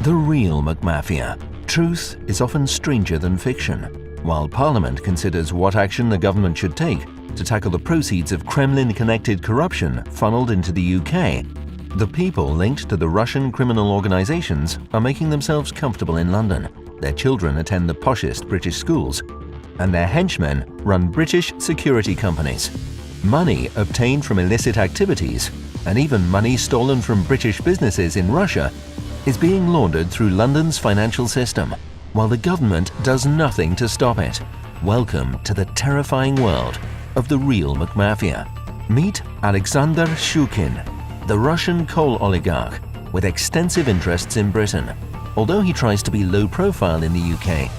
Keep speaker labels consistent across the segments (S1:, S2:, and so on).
S1: The Real McMafia. Truth is often stranger than fiction. While Parliament considers what action the government should take to tackle the proceeds of Kremlin-connected corruption funneled into the UK, the people linked to the Russian criminal organizations are making themselves comfortable in London. Their children attend the poshest British schools, and their henchmen run British security companies. Money obtained from illicit activities, and even money stolen from British businesses in Russia, is being laundered through London's financial system, while the government does nothing to stop it. Welcome to the terrifying world of the Real McMafia. Meet Alexander Shukin, the Russian coal oligarch with extensive interests in Britain. Although he tries to be low profile in the UK,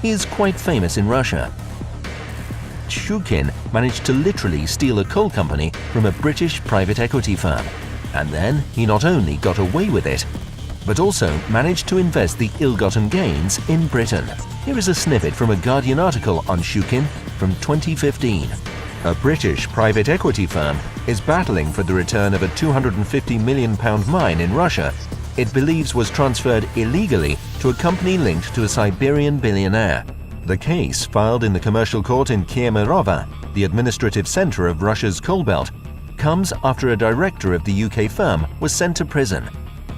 S1: he is quite famous in Russia. Shukin managed to literally steal a coal company from a British private equity firm. And then he not only got away with it, but also managed to invest the ill-gotten gains in Britain. Here is a snippet from a Guardian article on Shukin from 2015. A British private equity firm is battling for the return of a £250 million mine in Russia it believes was transferred illegally to a company linked to a Siberian billionaire. The case, filed in the commercial court in Kemerovo, the administrative center of Russia's coal belt, comes after a director of the UK firm was sent to prison,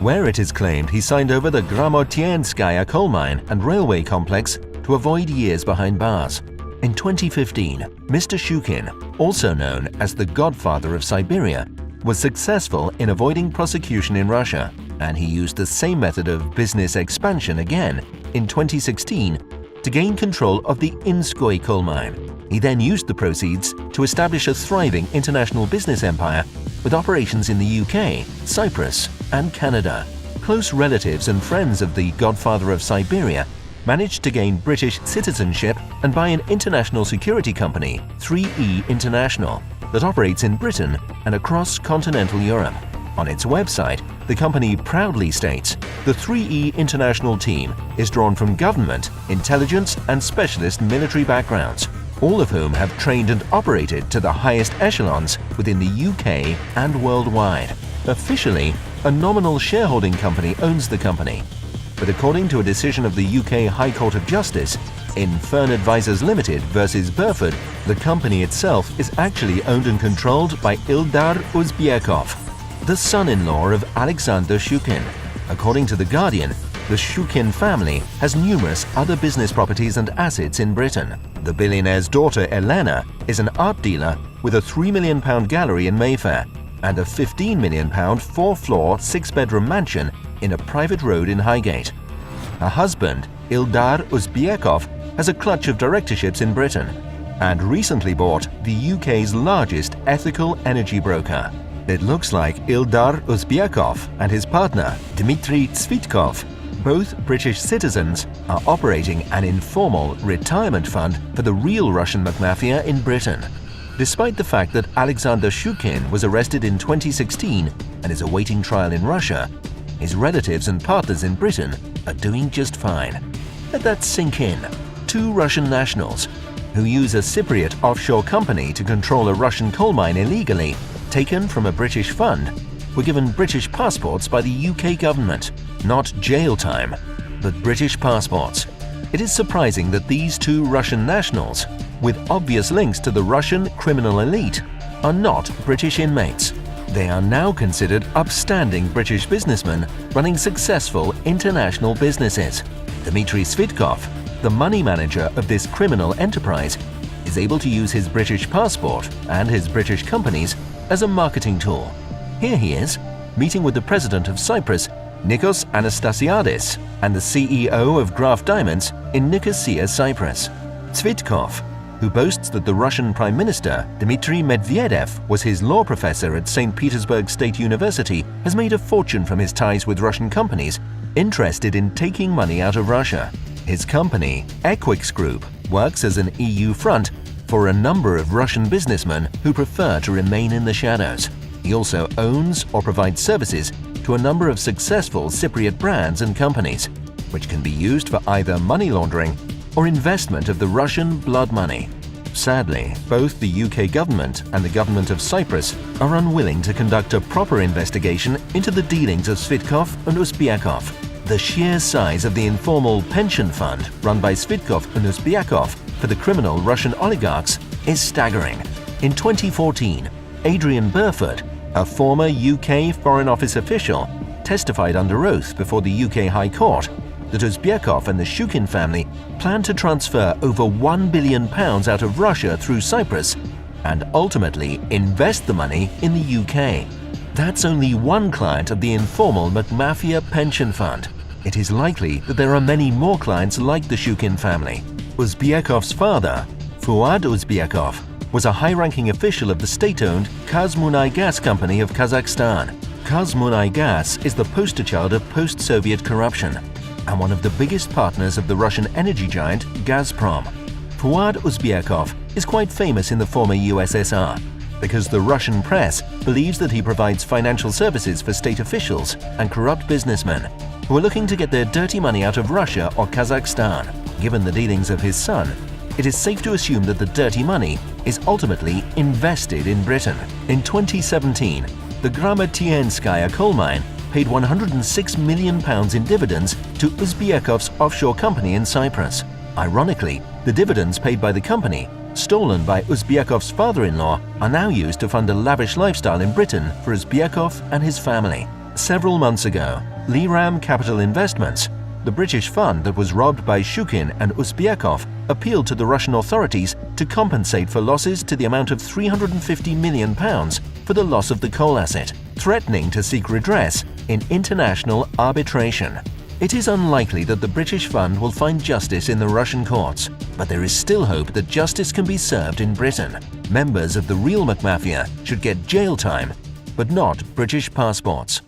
S1: where it is claimed he signed over the Gramotienskaya coal mine and railway complex to avoid years behind bars. In 2015, Mr. Shukin, also known as the Godfather of Siberia, was successful in avoiding prosecution in Russia, and he used the same method of business expansion again in 2016 to gain control of the Inskoye coal mine. He then used the proceeds to establish a thriving international business empire with operations in the UK, Cyprus, and Canada. Close relatives and friends of the Godfather of Siberia managed to gain British citizenship and buy an international security company, 3E International, that operates in Britain and across continental Europe. On its website, the company proudly states the 3E International team is drawn from government, intelligence, and specialist military backgrounds, all of whom have trained and operated to the highest echelons within the UK and worldwide. Officially, a nominal shareholding company owns the company, but according to a decision of the UK High Court of Justice in Fern Advisors Limited versus Burford, the company itself is actually owned and controlled by Ildar Uzbekov, the son-in-law of Alexander Shukin. According to The Guardian, the Shukin family has numerous other business properties and assets in Britain. The billionaire's daughter Elena is an art dealer with a £3 million gallery in Mayfair and a £15 million 4-floor, 6-bedroom mansion in a private road in Highgate. Her husband, Ildar Uzbekov, has a clutch of directorships in Britain and recently bought the UK's largest ethical energy broker. It looks like Ildar Uzbekov and his partner, Dmitry Tsvitkov, both British citizens, are operating an informal retirement fund for the real Russian McMafia in Britain. Despite the fact that Alexander Shukin was arrested in 2016 and is awaiting trial in Russia, his relatives and partners in Britain are doing just fine. Let that sink in. Two Russian nationals, who use a Cypriot offshore company to control a Russian coal mine illegally, taken from a British fund, were given British passports by the UK government. Not jail time, but British passports. It is surprising that these two Russian nationals, with obvious links to the Russian criminal elite, are not British inmates. They are now considered upstanding British businessmen running successful international businesses. Dmitry Tsvitkov, the money manager of this criminal enterprise, is able to use his British passport and his British companies as a marketing tool. Here he is, meeting with the president of Cyprus, Nikos Anastasiadis, and the CEO of Graph Diamonds in Nicosia, Cyprus. Tsvitkov, who boasts that the Russian Prime Minister, Dmitry Medvedev, was his law professor at St. Petersburg State University, has made a fortune from his ties with Russian companies interested in taking money out of Russia. His company, Equix Group, works as an EU front for a number of Russian businessmen who prefer to remain in the shadows. He also owns or provides services to a number of successful Cypriot brands and companies, which can be used for either money laundering or investment of the Russian blood money. Sadly, both the UK government and the government of Cyprus are unwilling to conduct a proper investigation into the dealings of Tsvitkov and Uzbekov. The sheer size of the informal pension fund run by Svitkov and Uzbyakov for the criminal Russian oligarchs is staggering. In 2014, Adrian Burford, a former UK Foreign Office official, testified under oath before the UK High Court that Uzbyakov and the Shukin family planned to transfer over £1 billion out of Russia through Cyprus and ultimately invest the money in the UK. That's only one client of the informal McMafia pension fund. It is likely that there are many more clients like the Shukin family. Uzbyakov's father, Fuad Uzbyakov, was a high-ranking official of the state-owned Kazmunay Gas Company of Kazakhstan. Kazmunay Gas is the poster child of post-Soviet corruption and one of the biggest partners of the Russian energy giant Gazprom. Fuad Uzbyakov is quite famous in the former USSR because the Russian press believes that he provides financial services for state officials and corrupt businessmen who are looking to get their dirty money out of Russia or Kazakhstan. Given the dealings of his son, it is safe to assume that the dirty money is ultimately invested in Britain. In 2017, the Gramatinskaya coal mine paid £106 million in dividends to Uzbyakov's offshore company in Cyprus. Ironically, the dividends paid by the company, stolen by Uzbyakov's father-in-law, are now used to fund a lavish lifestyle in Britain for Uzbyakov and his family. Several months ago, Liram Capital Investments, the British fund that was robbed by Shukin and Uzbyakov, appealed to the Russian authorities to compensate for losses to the amount of £350 million for the loss of the coal asset, threatening to seek redress in international arbitration. It is unlikely that the British fund will find justice in the Russian courts, but there is still hope that justice can be served in Britain. Members of the Real McMafia should get jail time, but not British passports.